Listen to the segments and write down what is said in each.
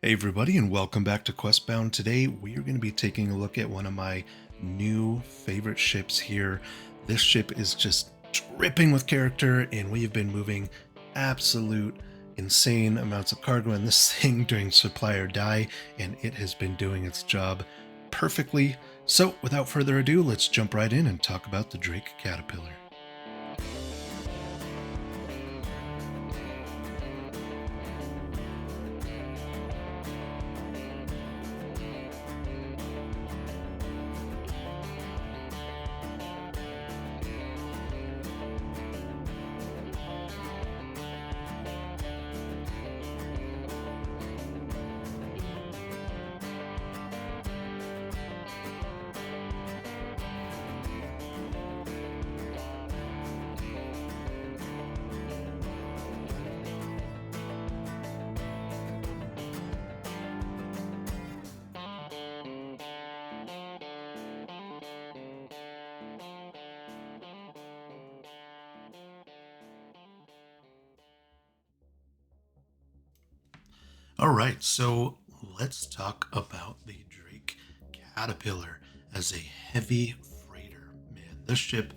Hey everybody, and welcome back to Questbound. Today we are going to be taking a look at one of my new favorite ships here. This ship is just dripping with character, and we have been moving absolute insane amounts of cargo in this thing during supply or die, and it has been doing its job perfectly. So without further ado, let's jump right in and talk about the Drake Caterpillar. All right, so let's talk about the Drake Caterpillar as a heavy freighter. Man, this ship,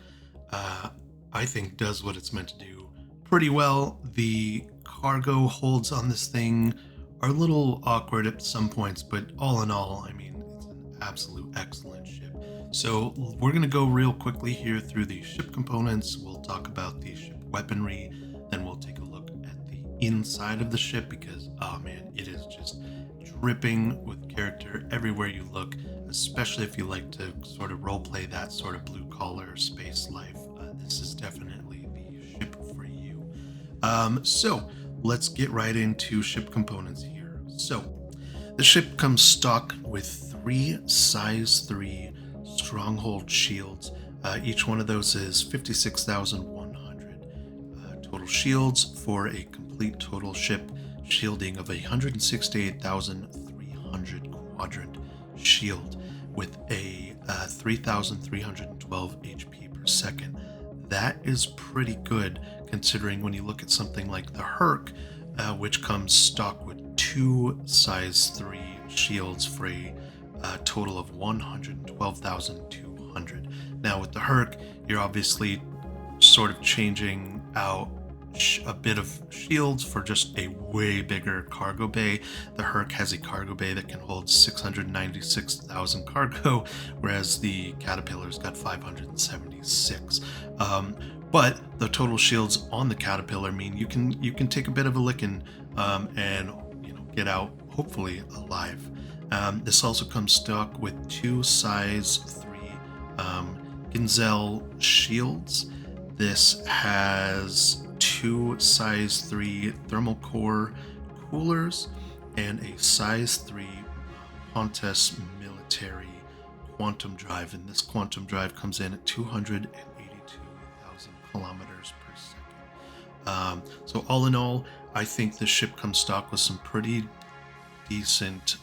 uh, I think, does what it's meant to do pretty well. The cargo holds on this thing are a little awkward at some points, but all in all, I mean, it's an absolute excellent ship. So we're going to go real quickly here through the ship components. We'll talk about the ship weaponry, then we'll take a look at the inside of the ship because, oh man, it is just dripping with character everywhere you look, especially if you like to sort of roleplay that sort of blue collar space life. This is definitely the ship for you. So let's get right into ship components here. So the ship comes stock with three size 3 stronghold shields. Each one of those is 56,100 total shields for a complete total ship shielding of 168,300 quadrant shield with a 3,312 HP per second. That is pretty good considering when you look at something like the Herc, which comes stock with two size 3 shields for a total of 112,200. Now, with the Herc, you're obviously sort of changing out a bit of shields for just a way bigger cargo bay. The Herc has a cargo bay that can hold 696,000 cargo, whereas the Caterpillar's got 576. But the total shields on the Caterpillar mean you can take a bit of a licking and get out hopefully alive. This also comes stock with two size 3 Ginzel shields. This has two size 3 thermal core coolers and a size 3 Pontus military quantum drive. And this quantum drive comes in at 282,000 kilometers per second. So, all in all, I think this ship comes stock with some pretty decent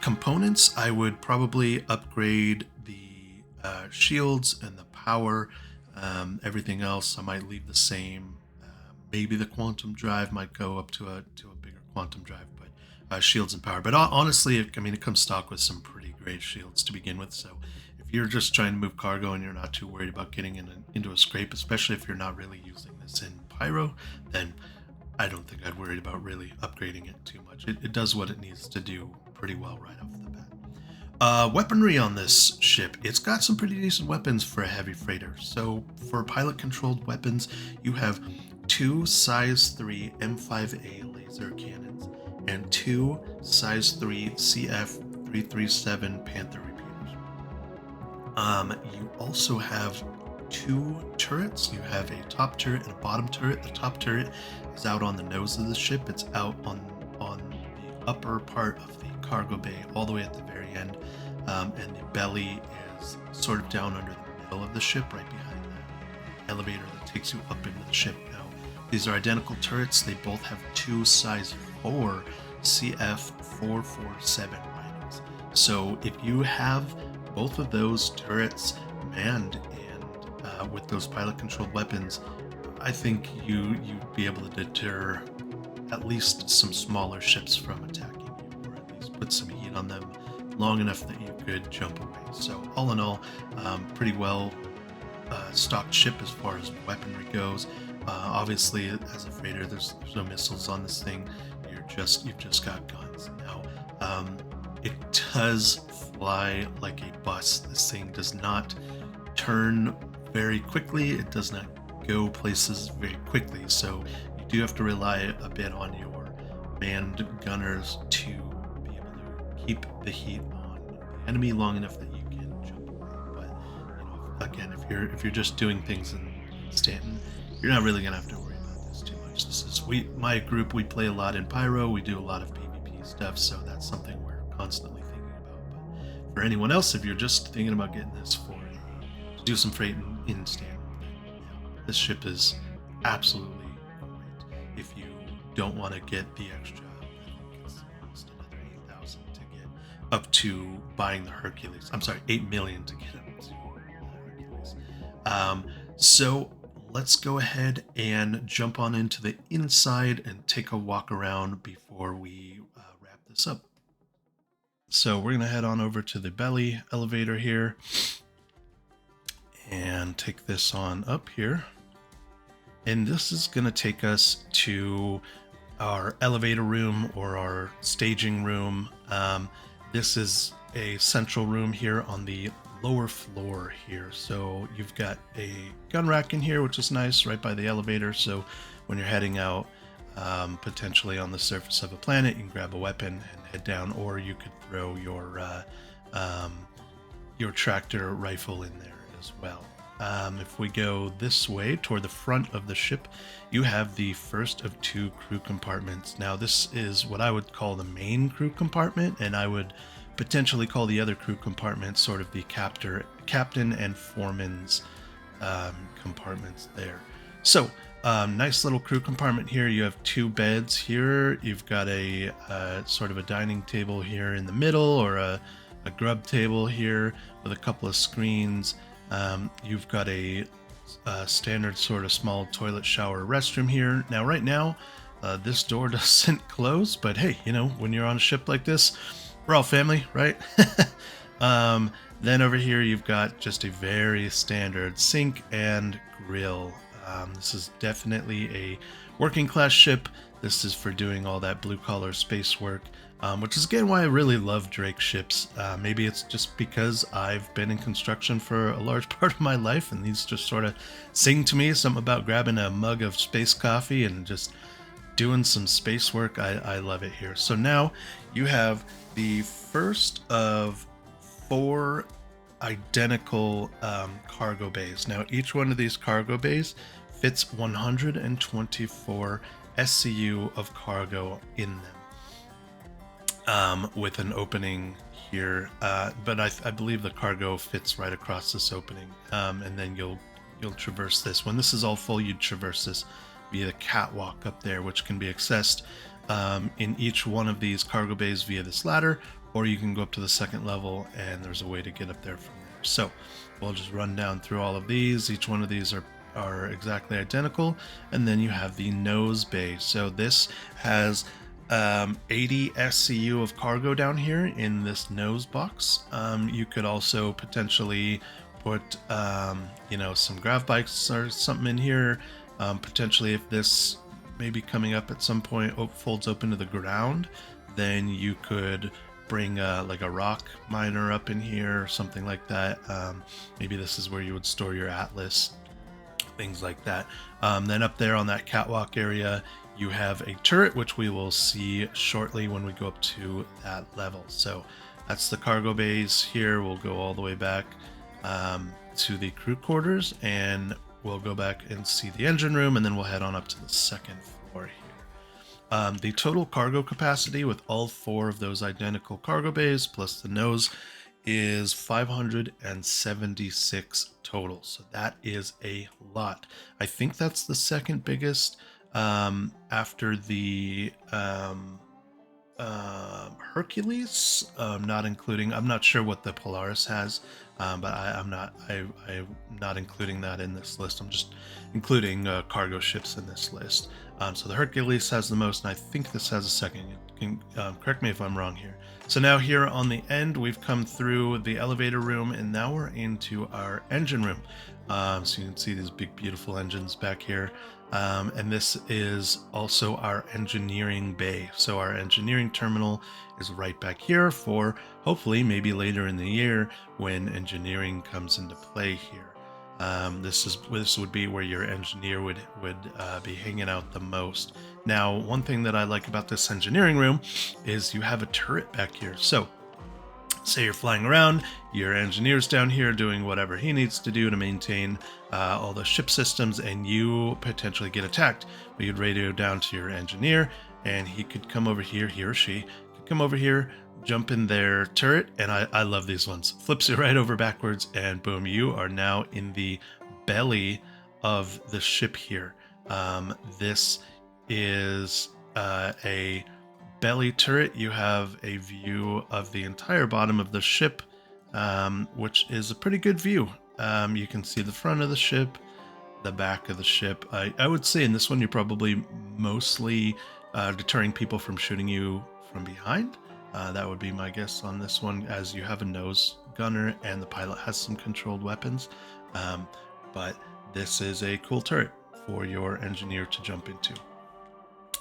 components. I would probably upgrade the shields and the power. Everything else I might leave the same. Maybe the quantum drive might go up to a bigger quantum drive, but shields and power. But honestly, I mean, it comes stock with some pretty great shields to begin with. So if you're just trying to move cargo and you're not too worried about getting into a scrape, especially if you're not really using this in pyro, then I don't think I'd worry about really upgrading it too much. It does what it needs to do pretty well right off the bat. Weaponry on this ship, it's got some pretty decent weapons for a heavy freighter. So for pilot controlled weapons, you have two size 3 M5A laser cannons and two size 3 CF337 Panther repeaters. You also have two turrets. You have a top turret and a bottom turret. The top turret is out on the nose of the ship. It's out on the upper part of the cargo bay, all the way at the very end, and the belly is sort of down under the middle of the ship, right behind that elevator that takes you up into the ship. Now, these are identical turrets. They both have two size 4 CF447 rifles. So if you have both of those turrets manned and with those pilot controlled weapons, I think you'd be able to deter at least some smaller ships from attacking you, or at least put some heat on them long enough that you could jump away. So all in all, pretty well stocked ship as far as weaponry goes. Obviously, as a freighter, there's no missiles on this thing. You've just got guns. Now, it does fly like a bus. This thing does not turn very quickly. It does not go places very quickly. So you do have to rely a bit on your manned gunners to be able to keep the heat on the enemy long enough that you can jump away. But again, if you're just doing things in Stanton, you're not really gonna have to worry about this too much. This is my group. We play a lot in Pyro. We do a lot of PvP stuff, so that's something we're constantly thinking about. But for anyone else, if you're just thinking about getting this to do some freight in Stanton, this ship is absolutely great. If you don't want to get the extra, I think it's almost another 8,000 to get up to buying the Hercules. I'm sorry, 8 million to get up to the Hercules. So let's go ahead and jump on into the inside and take a walk around before we wrap this up. So we're gonna head on over to the belly elevator here and take this on up here. And this is going to take us to our elevator room or our staging room. This is a central room here on the lower floor here. So you've got a gun rack in here, which is nice, right by the elevator. So when you're heading out, potentially on the surface of a planet, you can grab a weapon and head down, or you could throw your tractor rifle in there as well. If we go this way toward the front of the ship, you have the first of 2 crew compartments. Now this is what I would call the main crew compartment, and I would potentially call the other crew compartment sort of the captain and foreman's compartments there. So nice little crew compartment here. You have 2 beds here. You've got a sort of a dining table here in the middle, or a grub table here with a couple of screens. You've got a standard sort of small toilet, shower, restroom here. Now, right now, this door doesn't close, but hey, when you're on a ship like this, we're all family, right? Then over here, you've got just a very standard sink and grill. This is definitely a working class ship. This is for doing all that blue collar space work. Which is again why I really love Drake ships. Maybe it's just because I've been in construction for a large part of my life, and these just sort of sing to me something about grabbing a mug of space coffee and just doing some space work. I love it here. So now you have the first of 4 identical cargo bays. Now each one of these cargo bays fits 124 SCU of cargo in them. With an opening here, but I believe the cargo fits right across this opening, and then you'll traverse this. When this is all full, you'd traverse this via the catwalk up there, which can be accessed in each one of these cargo bays via this ladder, or you can go up to the 2nd level, and there's a way to get up there from there. So we'll just run down through all of these. Each one of these are exactly identical, and then you have the nose bay. So this has 80 SCU of cargo down here in this nose box. You could also potentially put some grav bikes or something in here. Potentially, if this maybe coming up at some point folds open to the ground, then you could bring like a rock miner up in here or something like that. Maybe this is where you would store your Atlas, things like that. Then up there on that catwalk area, you have a turret, which we will see shortly when we go up to that level. So that's the cargo bays here. We'll go all the way back to the crew quarters, and we'll go back and see the engine room, and then we'll head on up to the 2nd floor here. The total cargo capacity with all 4 of those identical cargo bays plus the nose is 576 total. So that is a lot. I think that's the 2nd biggest after the Hercules, not including, I'm not sure what the Polaris has, but I'm not including that in this list. I'm just including cargo ships in this list. So the Hercules has the most, and I think this has a second. You can correct me if I'm wrong here. So now here on the end, we've come through the elevator room, and now we're into our engine room. So you can see these big, beautiful engines back here. And this is also our engineering bay. So our engineering terminal is right back here for hopefully maybe later in the year when engineering comes into play here. This would be where your engineer would be hanging out the most. Now, one thing that I like about this engineering room is you have a turret back here. So say you're flying around, your engineer's down here doing whatever he needs to do to maintain all the ship systems, and you potentially get attacked. But you'd radio down to your engineer, and he could come over here, he or she could come over here, jump in their turret, and I love these ones. Flips you right over backwards, and boom, you are now in the belly of the ship here. This is a belly turret. You have a view of the entire bottom of the ship, which is a pretty good view. You can see the front of the ship, the back of the ship. I would say in this one, you're probably mostly deterring people from shooting you from behind. That would be my guess on this one, as you have a nose gunner and the pilot has some controlled weapons. But this is a cool turret for your engineer to jump into.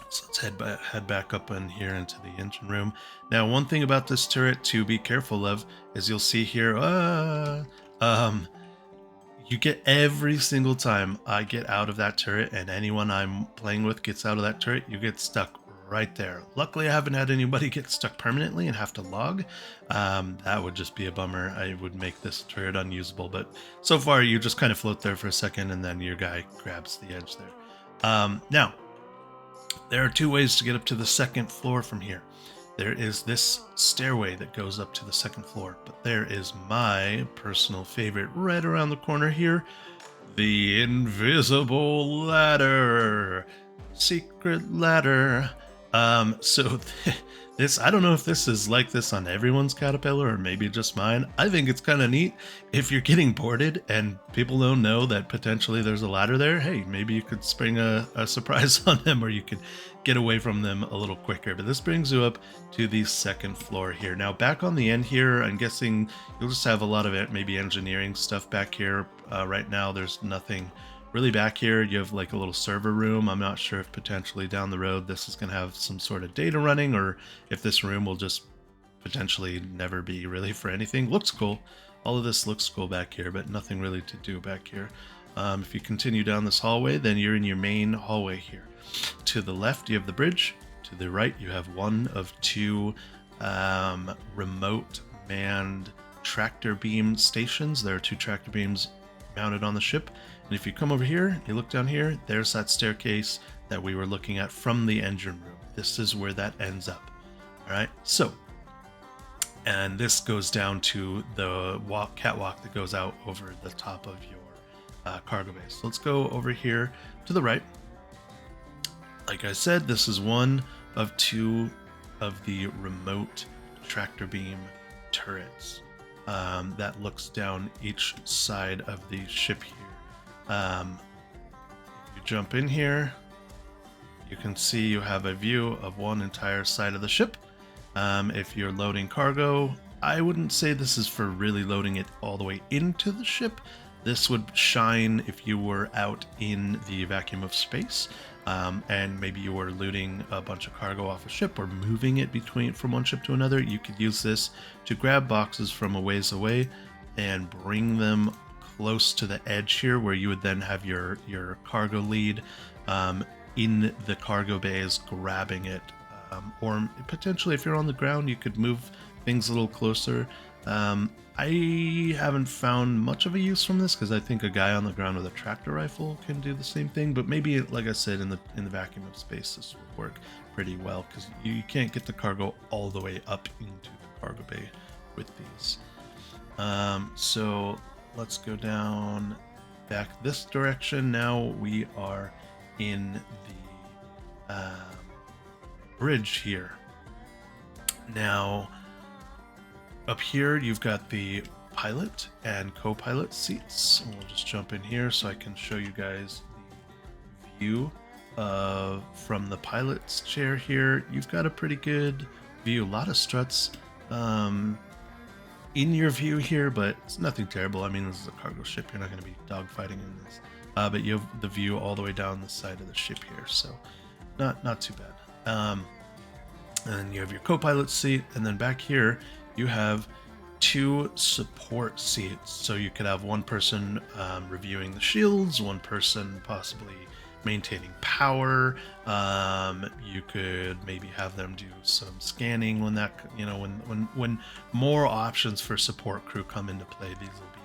So let's head back up in here into the engine room. Now, one thing about this turret to be careful of is you'll see here, you get every single time I get out of that turret and anyone I'm playing with gets out of that turret, you get stuck right there. Luckily, I haven't had anybody get stuck permanently and have to log. That would just be a bummer. I would make this turret unusable, but so far you just kind of float there for a second and then your guy grabs the edge there. Now, there are two ways to get up to the second floor from here. There is this stairway that goes up to the second floor, but there is my personal favorite right around the corner here, the invisible ladder. Secret ladder. So this, I don't know if this is like this on everyone's Caterpillar or maybe just mine. I think it's kind of neat. If you're getting boarded and people don't know that potentially there's a ladder there, hey, maybe you could spring a surprise on them, or you could get away from them a little quicker. But this brings you up to the second floor here. Now, back on the end here, I'm guessing you'll just have a lot of it, maybe engineering stuff back here. Right now, there's nothing really back here. You have like a little server room. I'm not sure if potentially down the road this is going to have some sort of data running, or if this room will just potentially never be really for anything. Looks cool. All of this looks cool back here, but nothing really to do back here. If you continue down this hallway, then you're in your main hallway here. To the left, you have the bridge. To the right, you have one of two remote manned tractor beam stations. There are two tractor beams mounted on the ship. And if you come over here, you look down here, there's that staircase that we were looking at from the engine room. This is where that ends up. All right, so, and this goes down to the catwalk that goes out over the top of your cargo bay. So let's go over here to the right. Like I said, this is one of two of the remote tractor beam turrets that looks down each side of the ship here. If you jump in here, you can see you have a view of one entire side of the ship. If you're loading cargo, I wouldn't say this is for really loading it all the way into the ship. This would shine if you were out in the vacuum of space, and maybe you were looting a bunch of cargo off a ship or moving it from one ship to another. You could use this to grab boxes from a ways away and bring them close to the edge here, where you would then have your cargo lead in the cargo bays grabbing it, or potentially if you're on the ground you could move things a little closer. I haven't found much of a use from this because I think a guy on the ground with a tractor rifle can do the same thing, but maybe, like I said, in the vacuum of space this would work pretty well, because you can't get the cargo all the way up into the cargo bay with these. So let's go down back this direction. Now we are in the bridge here. Now, up here you've got the pilot and co-pilot seats. We'll just jump in here so I can show you guys the view from the pilot's chair here, you've got a pretty good view. A lot of struts in your view here, but it's nothing terrible. I mean, this is a cargo ship. You're not going to be dogfighting in this. But you have the view all the way down the side of the ship here, so not too bad. And then you have your co-pilot seat, and then back here you have two support seats. So you could have one person reviewing the shields, one person possibly maintaining power. You could maybe have them do some scanning when that, you know, when more options for support crew come into play. These will be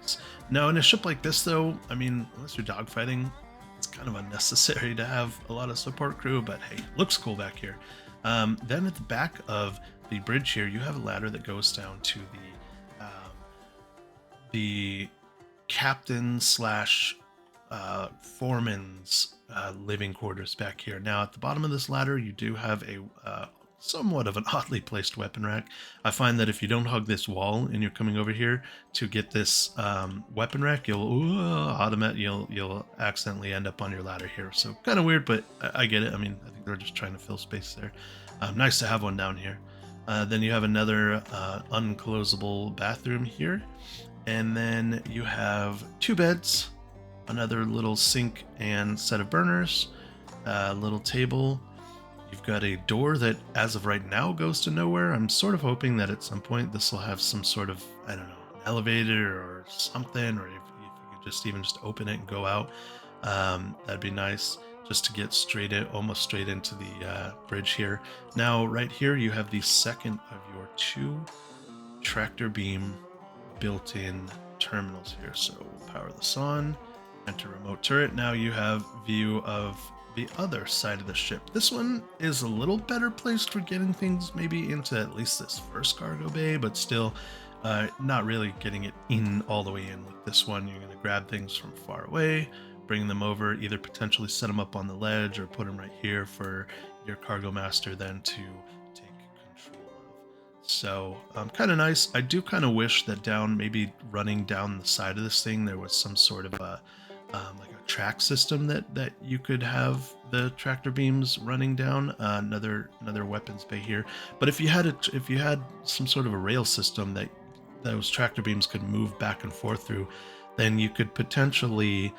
nice. Now, in a ship like this, though, I mean, unless you're dogfighting, it's kind of unnecessary to have a lot of support crew. But hey, looks cool back here. Then at the back of the bridge here, you have a ladder that goes down to the captain slash foreman's living quarters back here. Now, at the bottom of this ladder, you do have a somewhat of an oddly placed weapon rack. I find that if you don't hug this wall and you're coming over here to get this weapon rack, you'll accidentally end up on your ladder here. So kind of weird, but I get it. I mean, I think they're just trying to fill space there. Nice to have one down here. Then you have another unclosable bathroom here. And then you have two beds, another little sink and set of burners, a little table. You've got a door that, as of right now, goes to nowhere. I'm sort of hoping that at some point this will have some sort of, I don't know, an elevator or something, or if you could just even just open it and go out. That'd be nice, just to get straight in, almost straight into the bridge here. Now, right here, you have the second of your two tractor beam built-in terminals here. So power this on, enter remote turret. Now you have view of the other side of the ship. This one is a little better placed for getting things maybe into at least this first cargo bay, but still not really getting it in all the way in. With this one, you're going to grab things from far away, bring them over, either potentially set them up on the ledge or put them right here for your cargo master then to take control of. So kind of nice. I do kind of wish that maybe running down the side of this thing, there was some sort of a like a track system that you could have the tractor beams running down. Another weapons bay here. But if you had some sort of a rail system that those tractor beams could move back and forth through, then you could potentially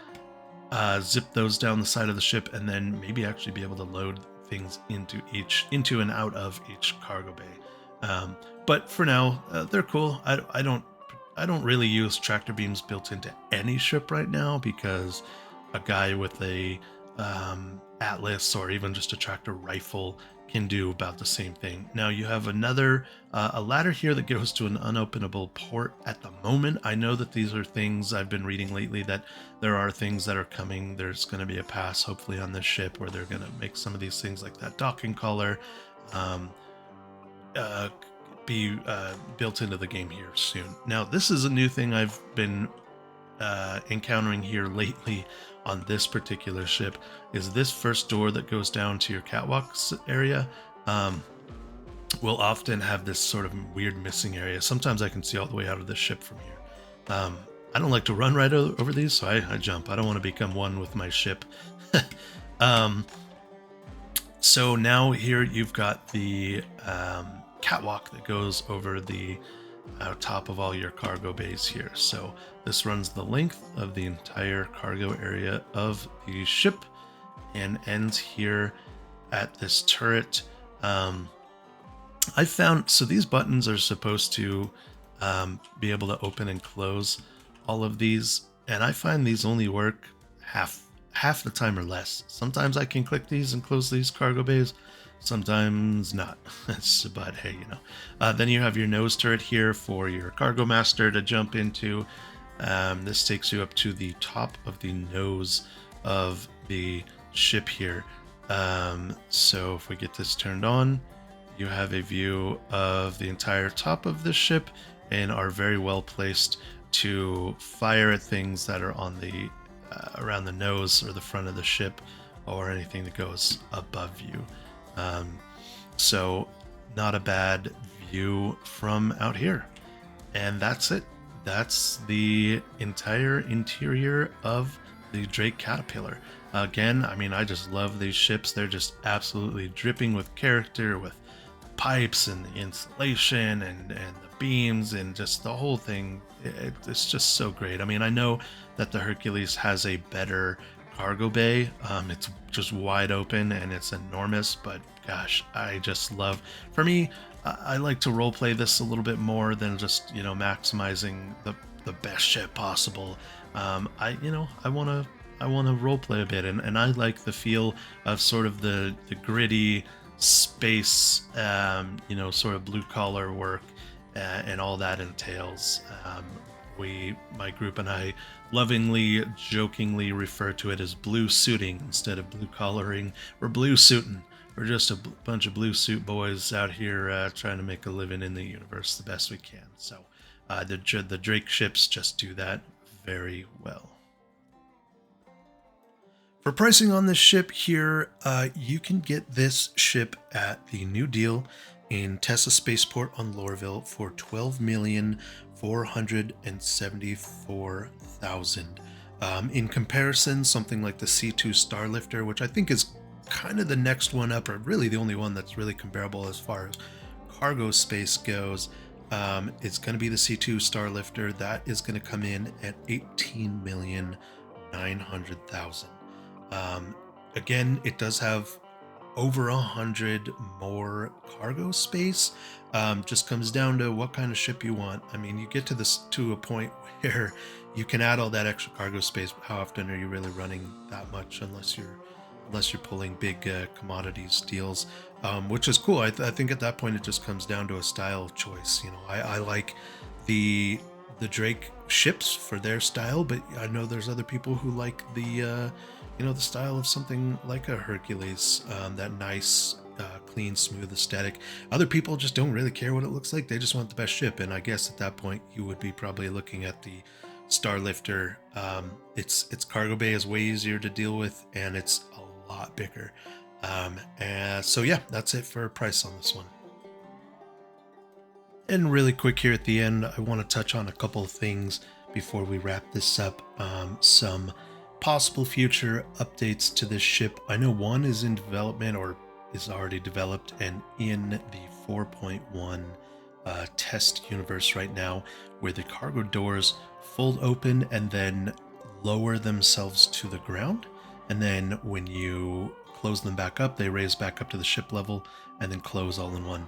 zip those down the side of the ship, and then maybe actually be able to load things into and out of each cargo bay. But for now, they're cool. I don't really use tractor beams built into any ship right now, because a guy with a Atlas or even just a tractor rifle can do about the same thing. Now you have another a ladder here that goes to an unopenable port at the moment. I know that these are things I've been reading lately, that there are things that are coming. There's going to be a pass hopefully on this ship where they're going to make some of these things like that docking collar be built into the game here soon. Now this is a new thing I've been encountering here lately on this particular ship, is this first door that goes down to your catwalk area will often have this sort of weird missing area. Sometimes I can see all the way out of this ship from here. I don't like to run right over these, so I jump. I don't want to become one with my ship. So now here you've got the catwalk that goes over the top of all your cargo bays here. So this runs the length of the entire cargo area of the ship and ends here at this turret. I found, so these buttons are supposed to be able to open and close all of these, and I find these only work half the time or less. Sometimes I can click these and close these cargo bays, sometimes not. But hey, you know. Then you have your nose turret here for your cargo master to jump into. This takes you up to the top of the nose of the ship here. So if we get this turned on, you have a view of the entire top of the ship and are very well placed to fire at things that are on the around the nose or the front of the ship, or anything that goes above you. So not a bad view from out here. And that's it. That's the entire interior of the Drake Caterpillar. Again, I mean, I just love these ships. They're just absolutely dripping with character, with pipes and the insulation and the beams and just the whole thing. It's just so great. I mean, I know that the Hercules has a better cargo bay. It's just wide open and it's enormous, but gosh, I just love. For me, I like to role play this a little bit more than just maximizing the best ship possible. I want to role play a bit, and I like the feel of sort of the gritty space, sort of blue collar work, and all that entails. My group and I lovingly, jokingly refer to it as blue suiting instead of blue collaring. We're blue suiting. We're just a bunch of blue suit boys out here trying to make a living in the universe the best we can. So the Drake ships just do that very well. For pricing on this ship here, you can get this ship at the New Deal in Tessa Spaceport on Lorville for $12,474,000. In comparison, something like the C2 Starlifter, which I think is kind of the next one up, or really the only one that's really comparable as far as cargo space goes, it's going to be the C2 Starlifter. That is going to come in at $18,900,000. Again, it does have over 100 more cargo space. Just comes down to what kind of ship you want. I mean, you get to a point where you can add all that extra cargo space, but how often are you really running that much unless you're pulling big commodities deals, which is cool. I think at that point it just comes down to a style choice. I like the Drake ships for their style, but I know there's other people who like the style of something like a Hercules, that nice, clean, smooth aesthetic. Other people just don't really care what it looks like. They just want the best ship. And I guess at that point you would be probably looking at the Starlifter. Its cargo bay is way easier to deal with, and it's a lot bigger. And so yeah, that's it for price on this one. And really quick here at the end, I want to touch on a couple of things before we wrap this up. Some possible future updates to this ship. I know one is in development or is already developed and in the 4.1 test universe right now, where the cargo doors fold open and then lower themselves to the ground, and then when you close them back up, they raise back up to the ship level and then close all in one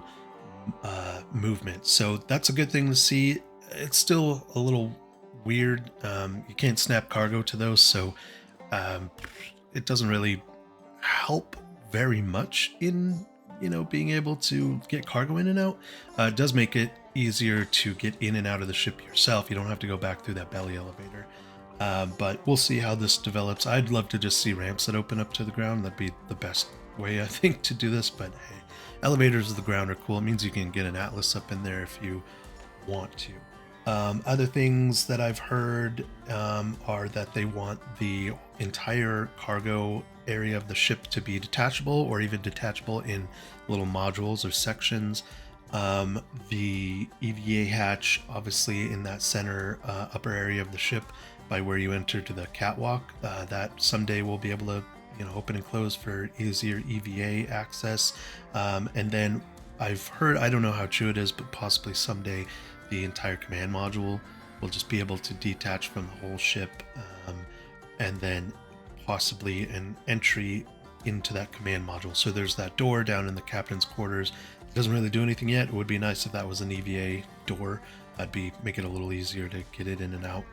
movement. So that's a good thing to see. It's still a little weird. You can't snap cargo to those, so it doesn't really help very much in being able to get cargo in and out. It does make it easier to get in and out of the ship yourself. You don't have to go back through that belly elevator. But we'll see how this develops. I'd love to just see ramps that open up to the ground. That'd be the best way, I think, to do this. But hey, elevators to the ground are cool. It means you can get an Atlas up in there if you want to. Other things that I've heard are that they want the entire cargo area of the ship to be detachable, or even detachable in little modules or sections. The EVA hatch, obviously in that center upper area of the ship by where you enter to the catwalk, that someday we'll be able to open and close for easier EVA access. And then I've heard, I don't know how true it is, but possibly someday the entire command module will just be able to detach from the whole ship, and then possibly an entry into that command module. So there's that door down in the captain's quarters. It doesn't really do anything yet. It would be nice if that was an EVA door. That'd make it a little easier to get it in and out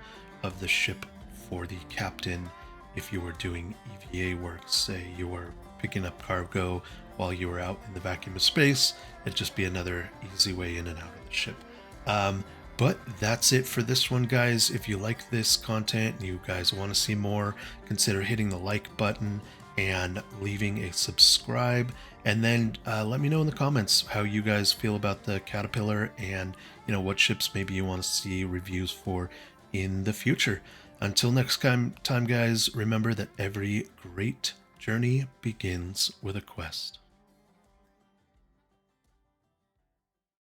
of the ship for the captain if you were doing EVA work. Say you were picking up cargo while you were out in the vacuum of space, it'd just be another easy way in and out of the ship. But that's it for this one, guys. If you like this content and you guys want to see more, consider hitting the like button and leaving a subscribe, and then let me know in the comments how you guys feel about the Caterpillar, and what ships maybe you want to see reviews for in the future. Until next time, guys, remember that every great journey begins with a quest.